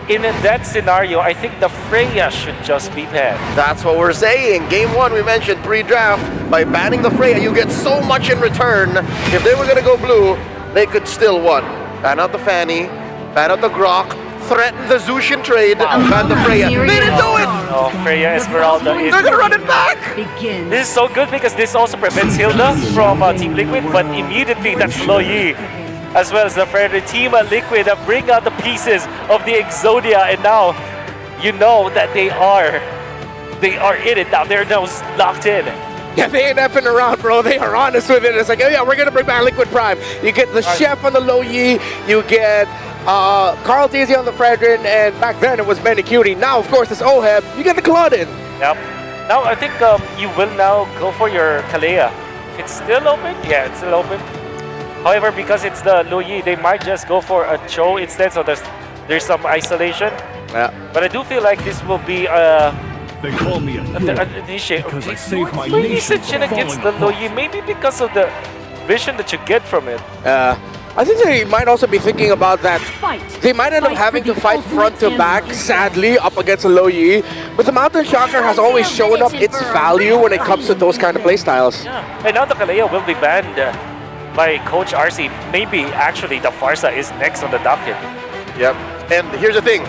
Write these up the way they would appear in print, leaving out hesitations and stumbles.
in that scenario, I think the Freya should just be banned. That's what we're saying. Game 1, we mentioned pre-draft. By banning the Freya, you get so much in return. If they were going to go blue, they could still what? Ban out the Fanny, ban out the Grok, threaten the Zushin trade, and ban the Freya. They didn't do it! Oh, Freya Esmeralda is... They're going to run it back! This is so good because this also prevents Hilda from Team Liquid, but immediately that's Loyi, as well as the Freddy Team Liquid that bring out the pieces of the Exodia, and now you know that they are in it now. They're now locked in. Yeah, they ain't effing around, bro. They are honest with it. It's like, oh yeah, we're gonna bring back Liquid Prime. You get the Chef on the Low Yi, you get Carl Tizzy on the Fredrin, and back then it was Benny Cutie. Now, of course, it's Oheb. You get the Claudin. Yep. Now I think you will now go for your Kalea. It's still open? Yeah, it's still open. However, because it's the Low Yi, they might just go for a Cho instead, so there's some isolation. Yeah. But I do feel like this will be They call me a hero initiate. because I saved my Maybe nation Sichin from against the falling Low apart. Yi, maybe because of the vision that you get from it. I think they might also be thinking about that. Fight. They might end up having to fight front to back, sadly, up against a Low Yi. But the Mountain Shocker has always shown up its value when it comes to those kind of playstyles. Yeah. And now the Kalea will be banned by Coach RC. Maybe actually the Farsa is next on the docket. Yep. And here's the thing.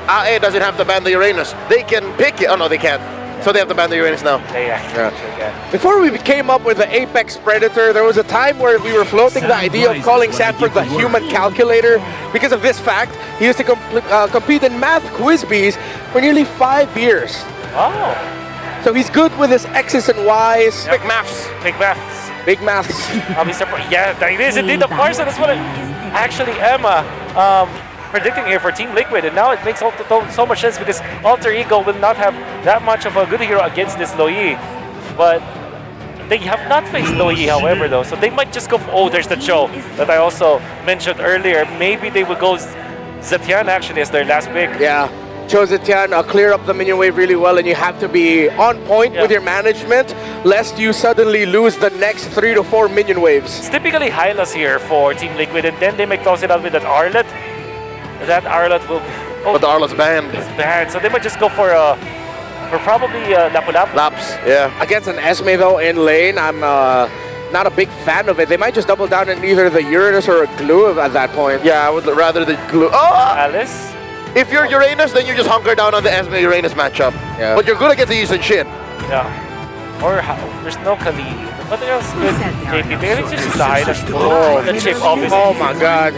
AE doesn't have to ban the Uranus. They can pick it. Oh, no, they can't. So they have to ban the Uranus now. They actually can. Before we came up with the Apex Predator, there was a time where we were floating the idea of calling Sanford the human calculator because of this fact. He used to compete in math quiz bees for nearly 5 years. Oh, So he's good with his X's and Y's. Big maths. big maths. Big maths. I'll be surprised. Yeah, that is indeed the Farsa. That's what I actually am predicting here for Team Liquid. And now it makes so much sense because Alter Ego will not have that much of a good hero against this Low Yi. But they have not faced Low Yi, however, though. So they might just go for, oh, there's the Cho that I also mentioned earlier. Maybe they would go Zetian actually as their last pick. Yeah. Cho Zetian clear up the minion wave really well, and you have to be on point with your management lest you suddenly lose the next 3 to 4 minion waves. It's typically Hylas here for Team Liquid, and then they may toss it out with that Arlet. That Arlet will be But the Arla's banned. bad, so they might just go for probably Lapu Lapu. Laps, yeah. Against an Esme though in lane, I'm not a big fan of it. They might just double down in either the Uranus or a Glue at that point. Yeah, I would rather the glue. Oh! Alice. If you're Uranus, then you just hunker down on the Esme-Uranus matchup. Yeah. But you're good against the Yusin Shin. Yeah. Or there's no Kali. What else good? JP. Maybe it's just the Hylas. Oh, the chip, obviously. Oh my god.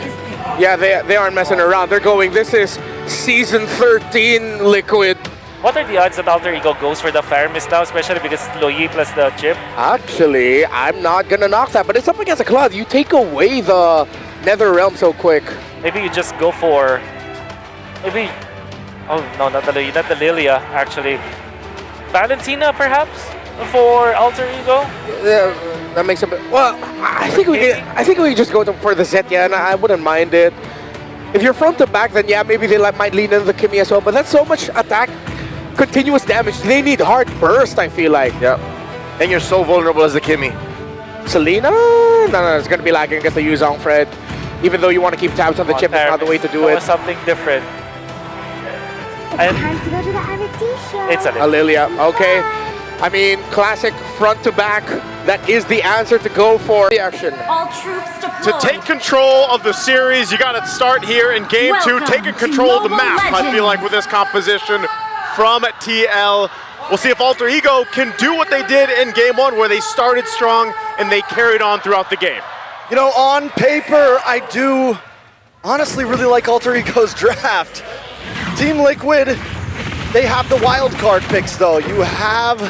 Yeah, they aren't messing around. They're going, this is season 13 Liquid. What are the odds that Alter Ego goes for the Faramis now, especially because it's Low Yi plus the chip? Actually, I'm not gonna knock that, but it's up against a Cloud. You take away the Nether Realm so quick. Maybe you just go for... Maybe... Oh, no, not the Lilia, actually. Valentina, perhaps? For Alter Ego? Yeah, that makes a bit. Well, I think we just go for the Zetia, and I wouldn't mind it. If you're front to back, then yeah, maybe they might lean into the Kimmy as well. But that's so much attack, continuous damage. They need hard burst, I feel like. Yeah. And you're so vulnerable as the Kimmy. Selena? No, it's gonna be lagging against the Yuzong Fred. Even though you want to keep tabs on the chip, it's not the way to do it. Something different. And Time to go to the Amity show. it's a Lilia, okay. I mean, classic front to back. That is the answer to go for the action. All troops To deployed. take control of the series, you got to start here in game 2, Welcome taking to control of the Mobile map, I feel like, with this composition from TL. We'll see if Alter Ego can do what they did in game 1, where they started strong and they carried on throughout the game. You know, on paper, I do honestly really like Alter Ego's draft. Team Liquid, they have the wild card picks though. You have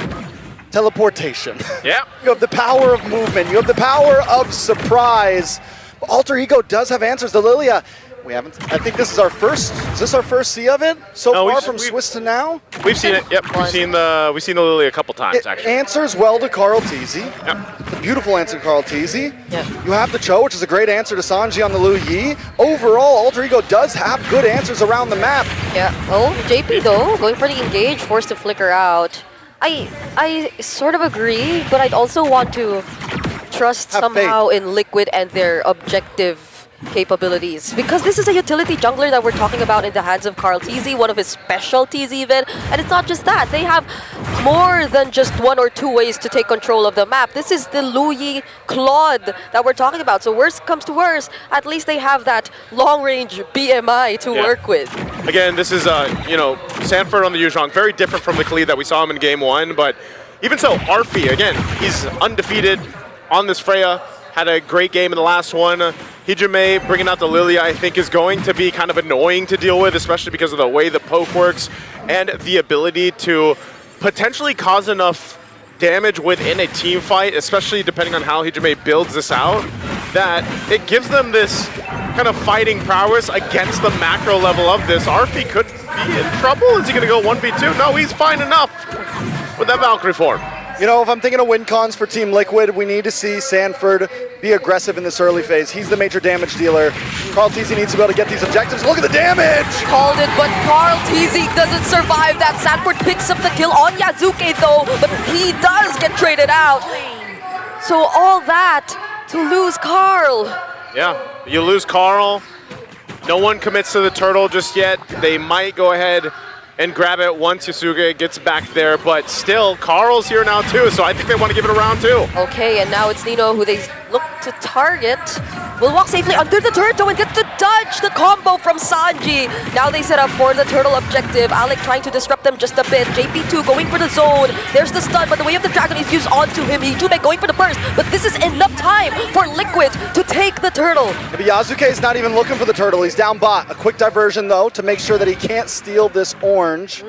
teleportation. Yeah. You have the power of movement. You have the power of surprise. But Alter Ego does have answers. The Lilia, we haven't, I think this is our first, is this our first see of it so No, far we've- from we've- Swiss to now? We've seen it. Yep, we've seen the Lily a couple times It actually. answers well to Carl Teasy. Yep. It's a beautiful answer to Carl Teasy. Yeah. You have the Cho, which is a great answer to Sanji on the Lu Yi. Overall, Alter Ego does have good answers around the map. Yeah. Oh, JP though, going for the engage, forced to flicker out. I sort of agree, but I'd also want to trust Have somehow in Liquid and their objective capabilities. Because this is a utility jungler that we're talking about in the hands of Karl TZ, one of his specialties even. And it's not just that. They have more than just 1 or 2 ways to take control of the map. This is the Luyi Claude that we're talking about. So worst comes to worst, at least they have that long-range BMI to work with. Again, this is, Sanford on the Yuzhong, very different from the Khalid that we saw him in Game 1, but even so, Arfi, again, he's undefeated on this Freya, had a great game in the last one. Hijime bringing out the Lilia, I think, is going to be kind of annoying to deal with, especially because of the way the poke works and the ability to potentially cause enough damage within a team fight, especially depending on how Hijime builds this out, that it gives them this kind of fighting prowess against the macro level of this. Arfi could be in trouble. Is he going to go 1v2? No, he's fine enough with that Valkyrie form. You know, if I'm thinking of win cons for Team Liquid, we need to see Sanford be aggressive in this early phase. He's the major damage dealer. Karl TZ needs to be able to get these objectives. Look at the damage! Called it, but Karl TZ doesn't survive that. Sanford picks up the kill on Yazuke though, but he does get traded out. So all that to lose Karl. Yeah, you lose Karl. No one commits to the turtle just yet. They might go ahead and grab it once Yasuke gets back there, but still, Karl's here now too, so I think they want to give it a round 2. Okay, and now it's Nino who they look to target. Will walk safely under the turtle and gets to dodge the combo from Sanji. Now they set up for the turtle objective. Alec trying to disrupt them just a bit. JP2 going for the zone. There's the stun, but the way of the dragon is used onto him. Hijime going for the burst, but this is enough time for Liquid to take the turtle. Maybe Yazuke is not even looking for the turtle. He's down bot. A quick diversion, though, to make sure that he can't steal this orange.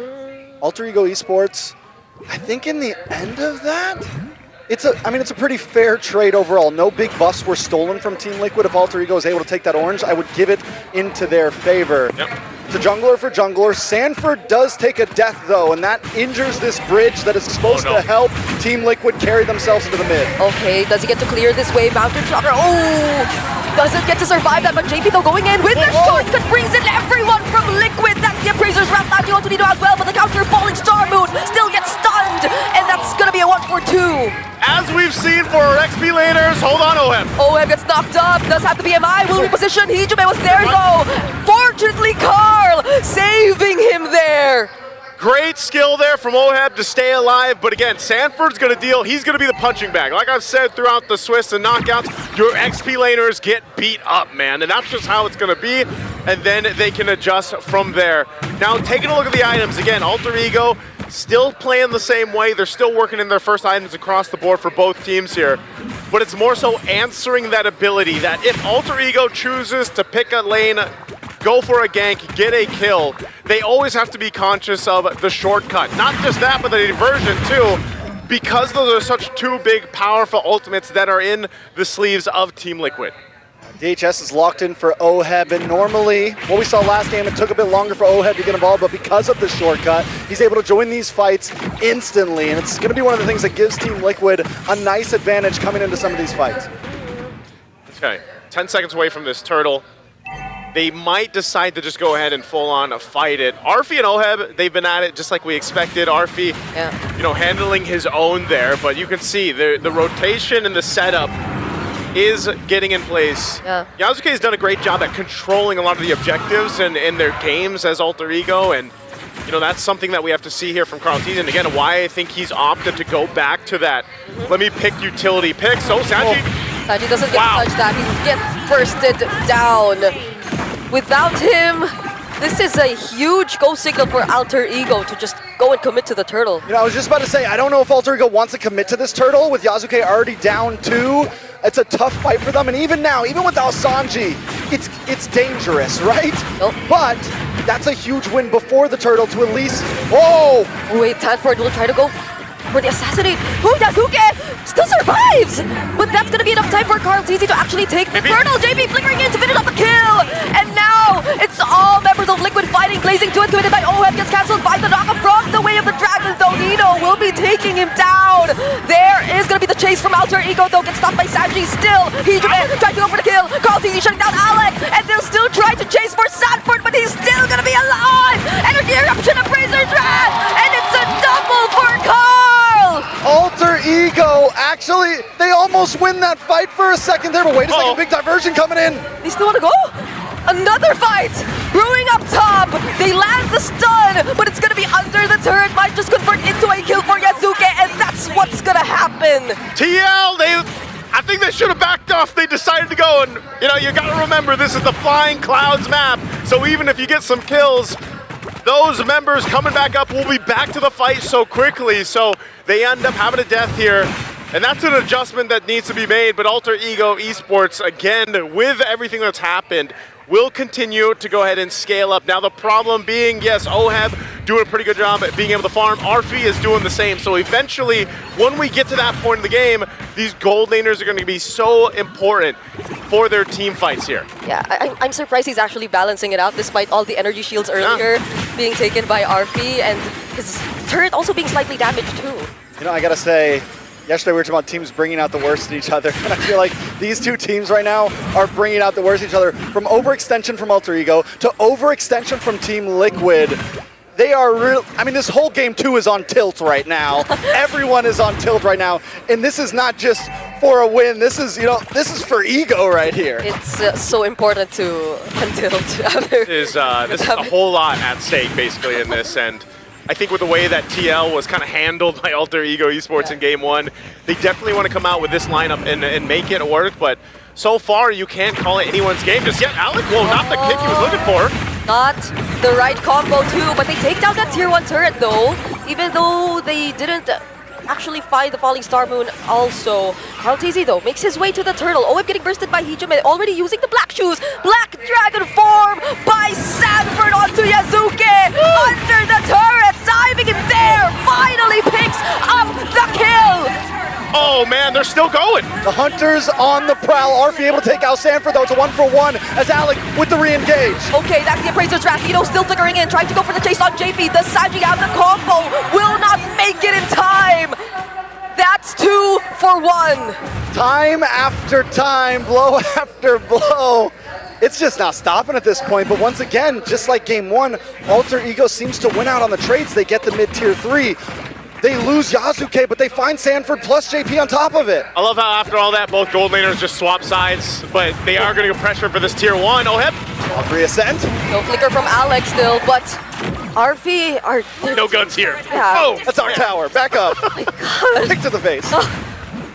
Alter Ego Esports, I think in the end of that, it's a pretty fair trade overall. No big buffs were stolen from Team Liquid. If Alter Ego is able to take that orange, I would give it into their favor. Yep. It's a jungler for jungler. Sanford does take a death, though, and that injures this bridge that is supposed to help Team Liquid carry themselves into the mid. Okay, does he get to clear this wave? Mountain Shocker, doesn't get to survive that, but JP though going in with the shortcut brings in everyone from Liquid. That's the Appraiser's wrap, Nacho to Nino as well, but the counter falling Star Moon still gets stunned, and that's gonna be a 1-for-2. As we've seen for our XP laners, hold on, Oheb. Oheb gets knocked up, does have the BMI, will reposition. Hijime was there though. Fortunately, Karl saving him there. Great skill there from Oheb to stay alive, but again, Sanford's gonna deal, he's gonna be the punching bag. Like I've said throughout the Swiss and knockouts, your XP laners get beat up, man, and that's just how it's gonna be, and then they can adjust from there. Now, taking a look at the items, again, Alter Ego, still playing the same way, they're still working in their first items across the board for both teams here, but it's more so answering that ability that if Alter Ego chooses to pick a lane, go for a gank, get a kill, they always have to be conscious of the shortcut. Not just that, but the diversion too, because those are such 2 big, powerful ultimates that are in the sleeves of Team Liquid. DHS is locked in for Oheb, and normally, what we saw last game, it took a bit longer for Oheb to get involved, but because of the shortcut, he's able to join these fights instantly, and it's going to be one of the things that gives Team Liquid a nice advantage coming into some of these fights. Okay, 10 seconds away from this turtle. They might decide to just go ahead and full-on fight it. Arfi and Oheb, they've been at it just like we expected. Arfi, handling his own there, but you can see the rotation and the setup is getting in place. Yeah. Yazuke has done a great job at controlling a lot of the objectives and in their games as Alter Ego, and that's something that we have to see here from Karl TZ, and again, why I think he's opted to go back to that. Let me pick utility pick. So Sanji. Sanji doesn't get to touch that. He gets bursted down. Without him, this is a huge go signal for Alter Ego to just go and commit to the turtle. I was just about to say, I don't know if Alter Ego wants to commit to this turtle with Yazuke already down 2. It's a tough fight for them, and even now, even without Sanji, it's dangerous, right? Nope. But that's a huge win before the turtle to at least, whoa! Wait, Sanford will try to go for the assassinate. Yazuke still survives! But that's gonna be enough time for Karl TZ to actually take the turtle. JP flickering in to finish off the kill! And now, it's all members of Liquid fighting, blazing to it, committed by Oheb, gets cancelled by the knockup from the way of the dragon, though Nino will be taking him down. There is gonna be the chase from Alter Ego, though, gets stopped by Sanji still. Hijime trying to go for the kill. Karl TZ shutting down Alec, and they'll still try to chase for Sanford, but he's still gonna be alive! Energy eruption of Razor's Wrath, and it's a double for Karl! Alter Ego actually, they almost win that fight for a second there, but wait a second, big diversion coming in. They still want to go? Another fight! Brewing up top! They land the stun, but it's gonna be under the turret. Might just convert into a kill for Yasuke, and that's what's gonna happen. TL, I think they should have backed off. They decided to go, and you gotta remember this is the Flying Clouds map, so even if you get some kills, those members coming back up will be back to the fight so quickly, so they end up having a death here. And that's an adjustment that needs to be made, but Alter Ego Esports, again, with everything that's happened, will continue to go ahead and scale up. Now the problem being, yes, OHEB doing a pretty good job at being able to farm. Arfi is doing the same. So eventually, when we get to that point in the game, these gold laners are going to be so important for their team fights here. Yeah, I'm surprised he's actually balancing it out despite all the energy shields earlier being taken by Arfi and his turret also being slightly damaged too. I gotta say, yesterday we were talking about teams bringing out the worst in each other, and I feel like these two teams right now are bringing out the worst in each other. From overextension from Alter Ego to overextension from Team Liquid. They are real. I mean, this whole game 2 is on tilt right now. Everyone is on tilt right now, and this is not just for a win. This is, this is for ego right here. It's so important to untilt. There's a whole lot at stake basically in this, and I think with the way that TL was kind of handled by Alter Ego Esports in Game 1, they definitely want to come out with this lineup and make it work, but so far you can't call it anyone's game just yet. Alec, well, not the kick he was looking for. Not the right combo too, but they take down that tier 1 turret though, even though they didn't actually find the Falling Star Moon also. KarlTzy though makes his way to the turtle. OHEB getting bursted by Hijume, already using the black shoes. Black Dragon form by Sanford onto Yasuke under the turret, diving in there, finally picks up the kill. Oh man, they're still going. The Hunters on the prowl. Arfi able to take out Sanford though. It's a 1-for-1 as Alec with the re-engage. Okay, that's the Appraiser's draft. Nino still flickering in, trying to go for the chase on JP. The Sanji out the combo will not make it in time. That's 2 for 1. Time after time, blow after blow. It's just not stopping at this point, but once again, just like Game 1, Alter Ego seems to win out on the trades. They get the mid-tier 3. They lose Yasuke, but they find Sanford plus JP on top of it. I love how after all that, both gold laners just swap sides, but they are going to get pressure for this tier 1. OHEB. All 3 ascent. No flicker from Alex still, but Arfi are... No guns here. Yeah. Oh, that's our tower. Back up. Oh my God. Kick to the face.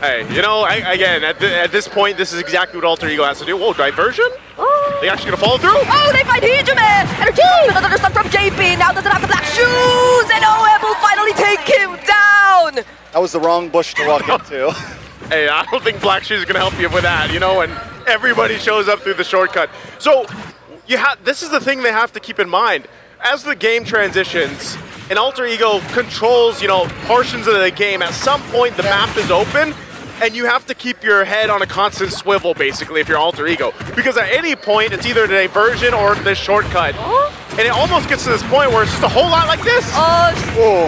Hey, again, at this point, this is exactly what Alter Ego has to do. Whoa, diversion? Oh. They actually gonna follow through? Oh, they find Hijume! Energy! Another stun from JP, now doesn't have the black shoes, and OHEB will finally take him down! That was the wrong bush to walk into. Hey, I don't think Black Shoes is gonna help you with that, and everybody shows up through the shortcut. So, this is the thing they have to keep in mind. As the game transitions, and Alter Ego controls, portions of the game, at some point the map is open, and you have to keep your head on a constant swivel, basically, if you're Alter Ego. Because at any point, it's either the diversion or the shortcut. And it almost gets to this point where it's just a whole lot like this.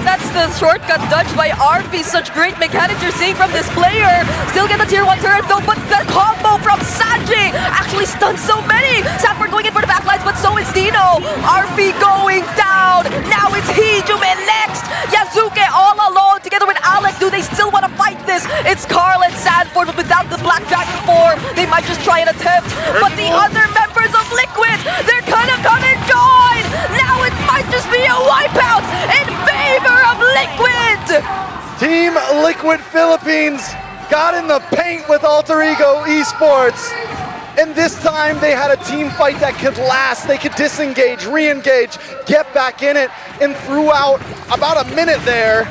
That's the shortcut dodge by Arfi. Such great mechanics you're seeing from this player. Still get the tier 1 turret though, but the combo from Sanji actually stuns so many. Sanford going in for the backlines, but so is Nino. Arfi going down. Now it's Hijume next. Yasuke all alone together with Alec. Do they still want to fight this? It's Karl and Sanford, but without the Black Dragon form, they might just try and attempt. But the other members of Liquid, they're gonna come and join. Now it might just be a wipeout in favor of Liquid! Team Liquid Philippines got in the paint with Alter Ego Esports. And this time they had a team fight that could last. They could disengage, re-engage, get back in it, and throughout about a minute there,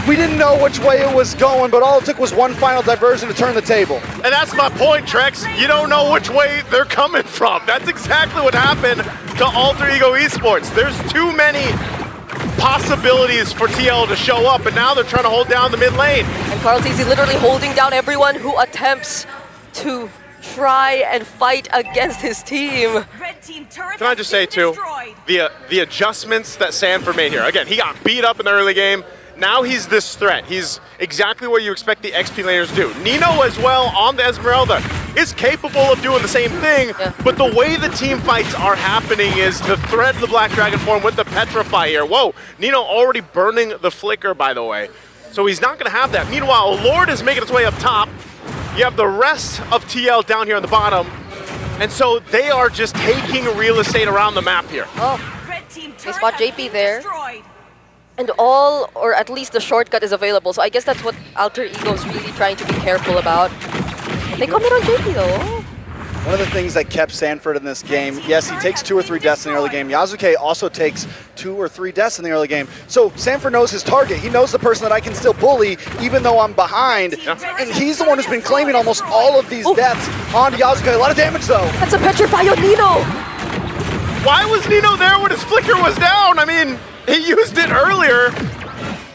we didn't know which way it was going, but all it took was one final diversion to turn the table. And that's my point, Trex. You don't know which way they're coming from. That's exactly what happened to Alter Ego Esports. There's too many possibilities for TL to show up, and now they're trying to hold down the mid lane. And KarlTzy literally holding down everyone who attempts to try and fight against his team. Can I just say, too, the adjustments that Sanford made here. Again, he got beat up in the early game. Now he's this threat. He's exactly what you expect the XP laners to do. Nino as well on the Esmeralda is capable of doing the same thing, but the way the team fights are happening is the threat of the Black Dragon form with the Petrify here. Whoa, Nino already burning the flicker, by the way. So he's not going to have that. Meanwhile, Lord is making its way up top. You have the rest of TL down here on the bottom. And so they are just taking real estate around the map here. Oh, they spot JP there. And all, or at least the shortcut is available. So I guess that's what Alter Ego is really trying to be careful about. They come in on JP though. One of the things that kept Sanford in this game, yes, he takes 2 or 3 deaths in the early game. Yasuke also takes 2 or 3 deaths in the early game. So Sanford knows his target. He knows the person that I can still bully even though I'm behind. And he's the one who's been claiming almost all of these deaths on Yasuke. A lot of damage though. That's a petrify on Nino. Why was Nino there when his flicker was down? I mean, he used it earlier.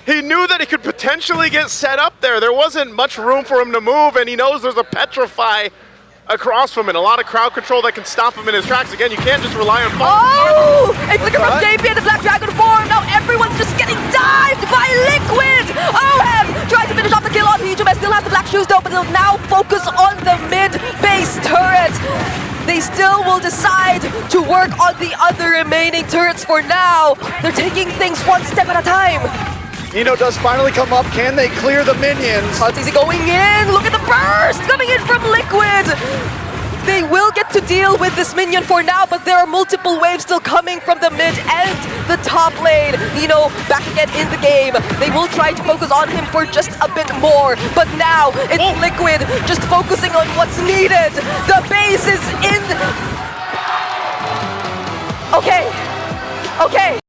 He knew that he could potentially get set up there. There wasn't much room for him to move, and he knows there's a petrify across from him. A lot of crowd control that can stop him in his tracks. Again, you can't just rely on Oh! A flicker from JP and the Black Dragon form. Now everyone's just getting dived by Liquid. OHEB trying to finish off the kill on Hijime. Still has the black shoes though, but they'll now focus on the mid-base turret. They still will decide to work on the other remaining turrets for now. They're taking things one step at a time. Nino does finally come up. Can they clear the minions? Easy going in. Look at the burst coming in from Liquid. They will get to deal with this minion for now, but there are multiple waves still coming from the mid and the top lane. Nino back again in the game. They will try to focus on him for just a bit more, but now it's Liquid just focusing on what's needed. The base is in. Okay.